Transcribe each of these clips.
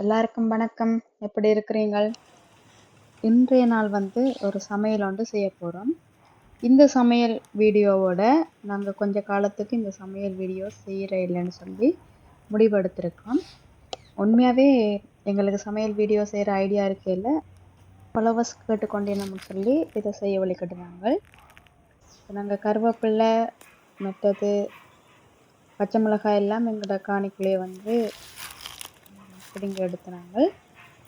எல்லாருக்கும் வணக்கம். எப்படி இருக்கிறீங்கள்? இன்றைய நாள் ஒரு சமையல் செய்ய போறோம். இந்த சமையல் வீடியோவோட நாங்க கொஞ்ச காலத்துக்கு இந்த சமையல் வீடியோ செய்யற இல்லைன்னு சொல்லி முடிவெடுத்திருக்கோம். உண்மையாவே எங்களுக்கு சமையல் வீடியோ செய்யற ஐடியா இருக்கையில ஃபாலோவர்ஸ் கேட்டுக்கொண்டேன்னு சொல்லி இதை செய்ய வழிகட்டுனாங்க. நாங்கள் கருவேப்பிலை மற்றது பச்சை மிளகாய் எல்லாம் எங்களோட காணிக்குள்ளேயே பிடிங்க எடுத்துனாங்க.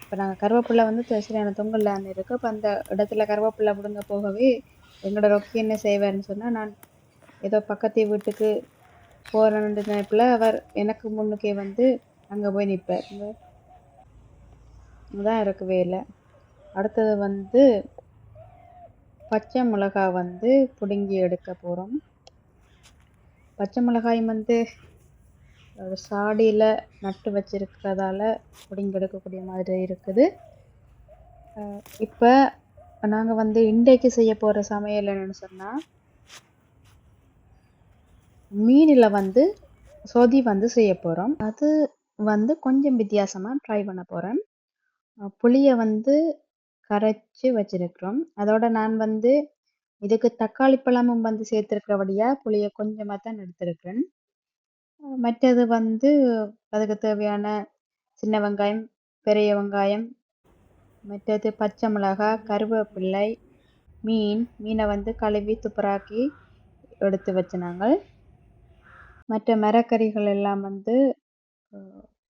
இப்போ நாங்கள் கருவேப்பிலை சரியான தொங்கல்லான்னு இருக்குது. இப்போ அந்த இடத்துல கருவேப்பிலை பிடுங்க போகவே எங்களோட ரொக்கி என்ன செய்வார்னு சொன்னால், நான் ஏதோ பக்கத்து வீட்டுக்கு போகிற நினைப்பில் அவர் எனக்கு முன்னுக்கே அங்கே போய் நிற்பார். தான் இருக்கவே இல்லை. அடுத்தது பச்சை மிளகாய் பிடுங்கி எடுக்க போகிறோம். பச்சை மிளகாய் சாடியில் நட்டு வச்சிருக்கிறதால பிடுங்கி எடுக்கக்கூடிய மாதிரி இருக்குது. இப்போ நாங்கள் இன்றைக்கு செய்ய போகிற சமையல் என்னன்னு சொன்னால், மீனில் சொதி செய்ய போகிறோம். அது கொஞ்சம் வித்தியாசமாக ட்ரை பண்ண போகிறேன். புளியை கரைச்சி வச்சிருக்கிறோம். அதோட நான் இதுக்கு தக்காளி பழமும் சேர்த்துருக்கிறபடியாக புளியை கொஞ்சமாக தான் எடுத்திருக்கிறேன். மற்றது அதுக்கு தேவையான சின்ன வெங்காயம், பெரிய வெங்காயம், மற்றது பச்சை மிளகாய், கருவேப்பிள்ளை, மீனை கழுவி துப்புராக்கி எடுத்து வச்சினாங்க. மற்ற மரக்கறிகள் எல்லாம்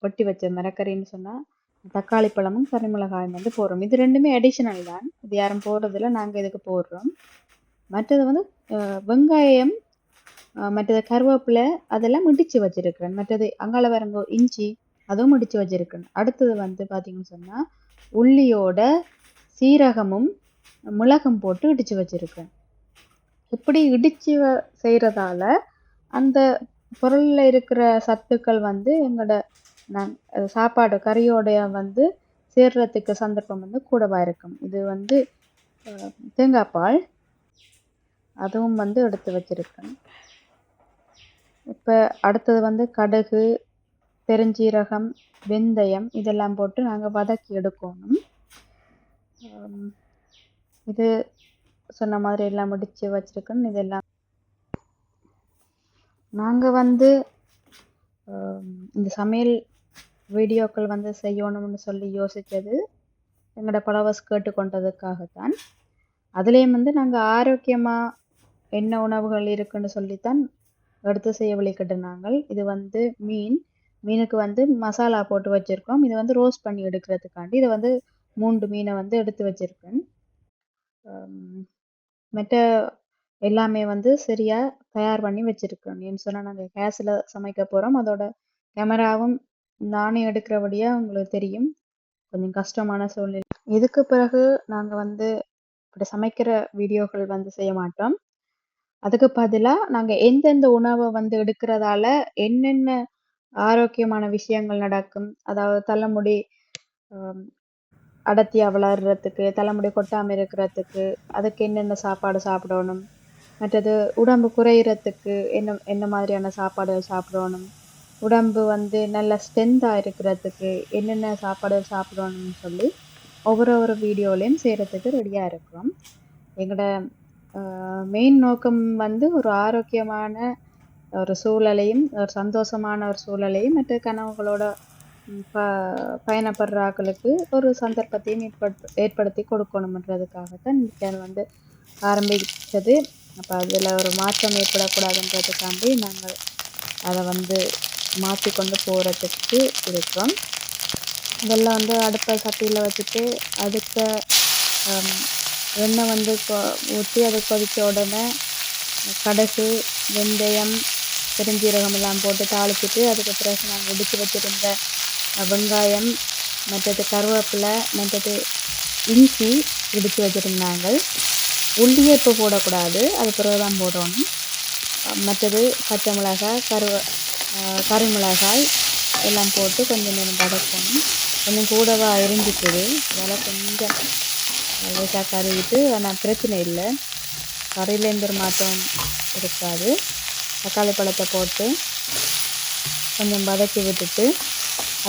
ஒட்டி வச்ச மரக்கறின்னு சொன்னால் தக்காளி பழமும் கறிமிளகாயும் போடுறோம். இது ரெண்டுமே அடிஷனல் தான், இது யாரும் போடுறதில்ல, நாங்கள் இதுக்கு போடுறோம். மற்றது வெங்காயம், மற்றது கருவேப்பிலை அதெல்லாம் இடித்து வச்சிருக்கிறேன். மற்றது அங்காள வரங்கோ இஞ்சி அதுவும் இடித்து வச்சிருக்கிறேன். அடுத்தது பார்த்தீங்கன்னு சொன்னால் உள்ளியோட சீரகமும் மிளகும் போட்டு இடித்து வச்சிருக்கிறேன். இப்படி இடித்து செய்கிறதால அந்த பொருளில் இருக்கிற சத்துக்கள் எங்களோட சாப்பாடு கறியோடைய சேர்றதுக்கு சந்தர்ப்பம் கூடவா இருக்கும். இது தேங்காய் பால் அதுவும் எடுத்து வச்சிருக்கேன். இப்போ அடுத்தது கடுகு, பெருஞ்சீரகம், வெந்தயம் இதெல்லாம் போட்டு நாங்கள் வதக்கி எடுக்கணும். இது சொன்ன மாதிரி எல்லாம் முடிச்சு வச்சிருக்கோம். இதெல்லாம் நாங்கள் இந்த சமையல் வீடியோக்கள் செய்யணும்னு சொல்லி யோசித்தது எங்களோட ஃபாலோவர்ஸ் கேட்டுக்கொண்டதுக்காகத்தான். அதுலேயும் நாங்கள் ஆரோக்கியமாக என்ன உணவுகள் இருக்குன்னு சொல்லித்தான் எடுத்து செய்ய வழிகட்டுனாங்க. இது மீனுக்கு மசாலா போட்டு வச்சுருக்கோம். இது ரோஸ்ட் பண்ணி எடுக்கிறதுக்காண்டி இது 3 மீனை எடுத்து வச்சுருக்கேன். மற்ற எல்லாமே சரியாக தயார் பண்ணி வச்சுருக்கேன். ஏன்னு சொன்னால் நாங்கள் கேஸில் சமைக்க போகிறோம். அதோட கேமராவும் நானே எடுக்கிறபடியாக உங்களுக்கு தெரியும், கொஞ்சம் கஷ்டமான சூழ்நிலை. இதுக்கு பிறகு நாங்கள் இப்படி சமைக்கிற வீடியோக்கள் செய்ய மாட்டோம். அதுக்கு பதிலாக நாங்கள் எந்தெந்த உணவை எடுக்கிறதால என்னென்ன ஆரோக்கியமான விஷயங்கள் நடக்கும், அதாவது தலைமுடி அடர்த்தியாக வளர்கிறதுக்கு, தலைமுடி கொட்டாமல் இருக்கிறதுக்கு அதுக்கு என்னென்ன சாப்பாடு சாப்பிடணும், மற்றது உடம்பு குறையிறதுக்கு என்ன மாதிரியான சாப்பாடுகள் சாப்பிடணும், உடம்பு நல்ல ஸ்ட்ரென்த்தாக இருக்கிறதுக்கு என்னென்ன சாப்பாடுகள் சாப்பிடணும்னு சொல்லி ஒவ்வொரு வீடியோலையும் செய்கிறதுக்கு ரெடியாக இருக்கிறோம். எங்களோட மெயின் நோக்கம் ஒரு ஆரோக்கியமான ஒரு சூழலையும் ஒரு சந்தோஷமான ஒரு சூழலையும் மற்ற கனவுகளோட பயணப்படுற ஆக்களுக்கு ஒரு சந்தர்ப்பத்தையும் ஏற்படுத்தி கொடுக்கணுன்றதுக்காகத்தான் இந்த சேனல் ஆரம்பித்தது. அப்போ அதில் ஒரு மாற்றம் ஏற்படக்கூடாதுன்றதுக்காண்டி நாங்கள் அதை மாற்றி கொண்டு போகிறதுக்கு இருக்கிறோம். இதெல்லாம் அடுப்பை சட்டியில் வச்சுட்டு அடுத்த எண்ணெய் ஊற்றி அதை கொதித்த உடனே கடுகு, வெந்தயம், பெருஞ்சீரகம் எல்லாம் போட்டு தாளிச்சிட்டு அதுக்கு பிறகு நாங்கள் இடித்து வச்சுருந்த வெங்காயம், மற்றது கருவேப்பிலை, மற்றது இஞ்சி இடித்து வச்சுருந்தாங்க. உள்ளியை இப்போ போடக்கூடாது, அது பிறகு தான் போடணும். மற்றது பச்சை மிளகாய், கறிமிளகாய் எல்லாம் போட்டு கொஞ்சம் நேரம் வதக்கணும். கொஞ்சம் கூடவா எரிஞ்சிக்குது, அதனால் கொஞ்சம் லேசாக கறிவிட்டு, ஆனால் பிரச்சனை இல்லை, கறியில் எந்த ஒரு மாற்றம் இருக்காது. தக்காளி பழத்தை போட்டு கொஞ்சம் வதக்கி விட்டுட்டு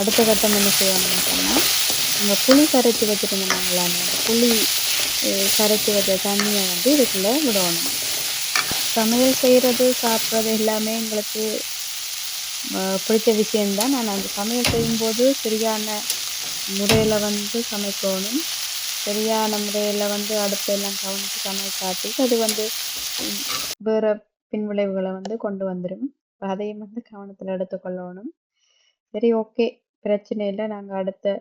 அடுத்த கட்டம் என்ன செய்யணும்னு சொன்னால், அந்த புளி கரைச்சி வச்சுருந்தோம்ங்களா, அந்த புளி கரைச்சி வச்ச தண்ணியை வந்து இதுக்குள்ளே விடணும். சமையல் செய்கிறது சாப்பிட்றது எல்லாமே எங்களுக்கு பிடிச்ச விஷயந்தான். நான் அந்த சமையல் செய்யும்போது சரியான முறையில் வந்து சமைக்கணும். சரியான முறையில் வந்து அடுப்பெல்லாம் கவனித்து சமைக்காட்டி அது வந்து வேறு பின்விளைவுகளை வந்து கொண்டு வந்துடும். அதையும் வந்து கவனத்தில் எடுத்துக்கொள்ளணும். சரி, ஓகே, பிரச்சனை இல்லை. நாங்கள் அடுத்த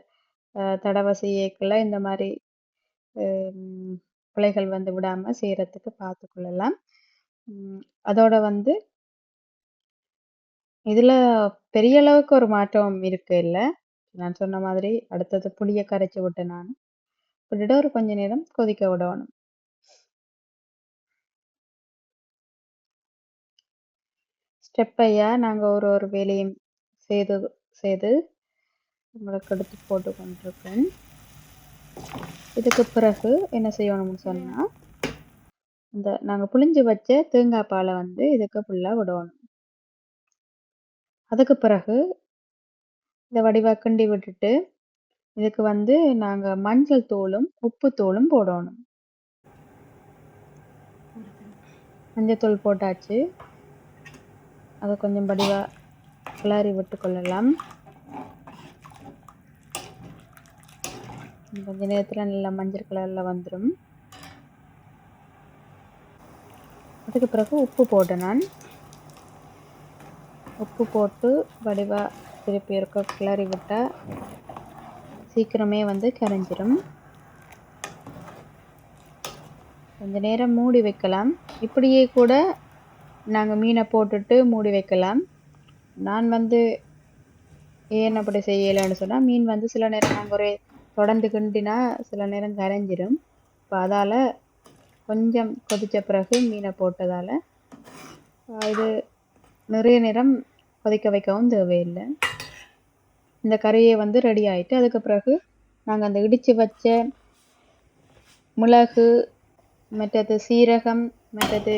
தடவை செய்யக்குள்ள இந்த மாதிரி பிழைகள் வந்து விடாமல் செய்கிறதுக்கு பார்த்துக்கொள்ளலாம். அதோட வந்து இதில் பெரிய அளவுக்கு ஒரு மாற்றம் இருக்கு இல்லை. நான் சொன்ன மாதிரி அடுத்தது புளியை கரைச்சி விட்டேன். நான் விட்டுட்டு ஒரு கொஞ்ச நேரம் கொதிக்க விடணும். ஸ்டெப்பையா நாங்கள் ஒரு வேலையும் செய்து உங்களுக்கு எடுத்து போட்டு கொண்டிருக்கேன். இதுக்கு பிறகு என்ன செய்யணும்னு சொன்னால், இந்த நாங்கள் புளிஞ்சு வச்ச தேங்காய் பாலை வந்து இதுக்கு ஃபுல்லாக விடணும். அதுக்கு பிறகு இந்த வடிவாக கிண்டி விட்டுட்டு இதுக்கு வந்து நாங்கள் மஞ்சள் தூளும் உப்பு தூளும் போடணும். மஞ்சள் தூள் போட்டாச்சு. அதை கொஞ்சம் வடிவாக கிளறி விட்டு கொள்ளலாம். கொஞ்ச நேரத்தில் நல்லா மஞ்சள் கலரில் வந்துடும். அதுக்கு பிறகு உப்பு போட்டேன். நான் உப்பு போட்டு வடிவாக திருப்பி இருக்க கிளறி விட்டால் சீக்கிரமே வந்து கரைஞ்சிடும். கொஞ்ச நேரம் மூடி வைக்கலாம். இப்படியே கூட நாங்கள் மீனை போட்டுட்டு மூடி வைக்கலாம். நான் வந்து ஏன் அப்படி செய்யலைன்னு சொன்னால், மீன் வந்து சில நேரம் நாங்கள் ஒரே தொடர்ந்து கிண்டினா சில நேரம் கரைஞ்சிடும். இப்போ அதால் கொஞ்சம் கொதித்த பிறகு மீனை போட்டதால் இது நிறைய நேரம் கொதிக்க வைக்கவும் தேவையில்லை. இந்த கறியை வந்து ரெடி ஆகிட்டு அதுக்கு பிறகு நாங்கள் அந்த இடித்து வச்ச மிளகு, மற்றது சீரகம், மற்றது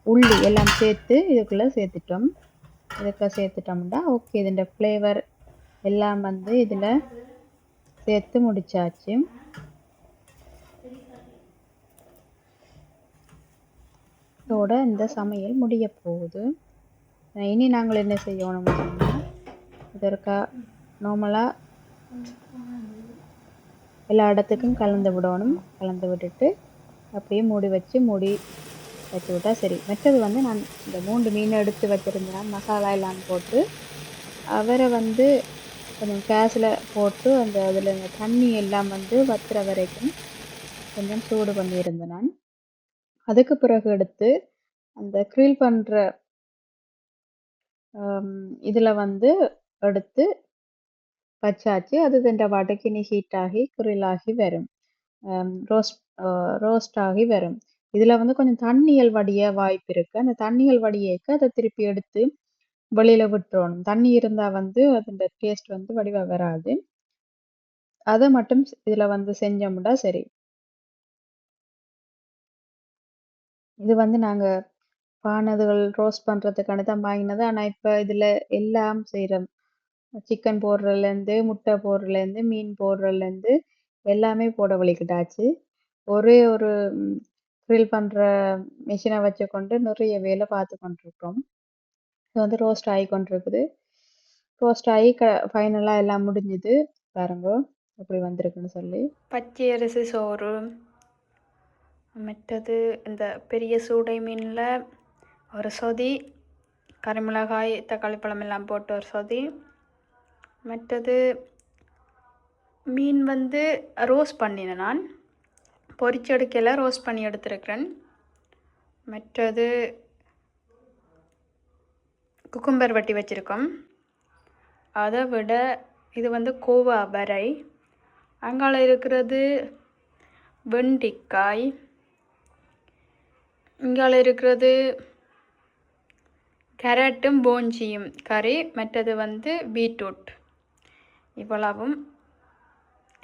உள்ளி எல்லாம் சேர்த்து இதுக்குள்ளே சேர்த்துட்டோம்னா ஓகே, இதோட ஃப்ளேவர் எல்லாம் வந்து இதில் சேர்த்து முடிச்சாச்சு. இதோட இந்த சமையல் முடிய போகுது. இனி நாங்கள் என்ன செய்யணும்னு சொன்னால், இதற்கா நார்மலாக எல்லா இடத்துக்கும் கலந்து விடணும். கலந்து விட்டுட்டு அப்படியே மூடி வச்சு விட்டால் சரி. மற்றது வந்து நான் இந்த 3 மீன் எடுத்து வச்சுருந்தேன். மசாலா எல்லாம் போட்டு அவரை வந்து கொஞ்சம் கேஸில் போட்டு அந்த அதில் இந்த தண்ணி எல்லாம் வந்து வத்துற வரைக்கும் கொஞ்சம் சூடு பண்ணியிருந்தேன். நான் அதுக்கு பிறகு எடுத்து அந்த க்ரில் பண்ணுற இதில் வந்து எடுத்து வச்சாச்சு. அது தண்ட வாட்டைக்கு இனி ஹீட் ஆகி க்ரில் ஆகி வரும், ரோஸ்ட் ஆகி வரும். இதில் வந்து கொஞ்சம் தண்ணிகள் வடிய வாய்ப்பு இருக்குது. அந்த தண்ணிகள் வடியேக்க அதை திருப்பி எடுத்து வெளியில் விட்டுறணும். தண்ணி இருந்தால் வந்து அதோட டேஸ்ட் வந்து வடிவாக வராது. அதை மட்டும் இதில் வந்து செஞ்சோம்னா சரி. இது வந்து நாங்கள் பானதுகள் ரோஸ்ட் பண்ணுறதுக்கான தான் வாங்கினது. ஆனால் இப்போ இதில் எல்லாம் செய்கிறோம். சிக்கன் போடுறதுலேருந்து, முட்டை போடுறதுலேருந்து, மீன் போடுறதுலேருந்து எல்லாமே போட வலிக்கிட்டாச்சு. ஒரே ஒரு க்ரில் பண்ணுற மிஷினை வச்சு கொண்டு நிறைய வேலை பார்த்து கொண்டிருக்கோம். இது வந்து ரோஸ்ட் ஆகி கொண்டிருக்குது. ரோஸ்ட் ஆகி ஃபைனலாக எல்லாம் முடிஞ்சுது. பாருங்க எப்படி வந்திருக்குன்னு சொல்லி. பச்சை அரிசி சோறு, மற்றது இந்த பெரிய சூடை மீனில் ஒரு சொதி, கறிமிளகாய், தக்காளி பழம் எல்லாம் போட்டு ஒரு சொதி. மற்றது மீன் வந்து ரோஸ்ட் பண்ணினேன். நான் பொரிச்செடுக்கையில் ரோஸ்ட் பண்ணி எடுத்துருக்கிறேன். மற்றது குக்கும்பர் வட்டி வச்சுருக்கோம். அதை விட இது வந்து கோவா வரை. அங்கால இருக்கிறது வெண்டிக்காய், இங்கால இருக்கிறது கேரட்டும் போஞ்சியும் கறி, மற்றது வந்து பீட்ரூட். இவ்வளவும்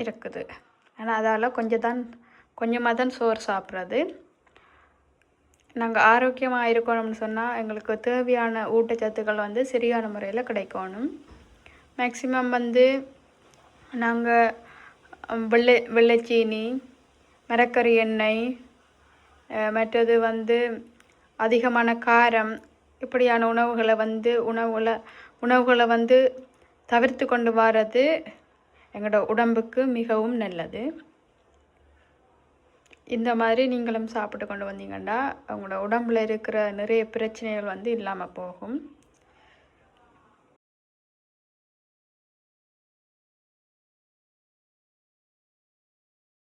இருக்குது. ஆனால் அதால் கொஞ்சமாக தான் சோறு சாப்பிட்றது. நாங்கள் ஆரோக்கியமாக இருக்கணும்னு சொன்னால் எங்களுக்கு தேவையான ஊட்டச்சத்துக்கள் வந்து சரியான முறையில் கிடைக்கணும். மேக்ஸிமம் வந்து நாங்கள் வெள்ளைச்சீனி, மரக்கறி எண்ணெய், மற்றது வந்து அதிகமான காரம், இப்படியான உணவுகளை வந்து தவிர்த்து கொண்டு வர்றது எங்களோட உடம்புக்கு மிகவும் நல்லது. இந்த மாதிரி நீங்களும் சாப்பிட்டு கொண்டு வந்தீங்கன்னா உங்களோட உடம்புல இருக்கிற நிறைய பிரச்சனைகள் வந்து இல்லாமல் போகும்.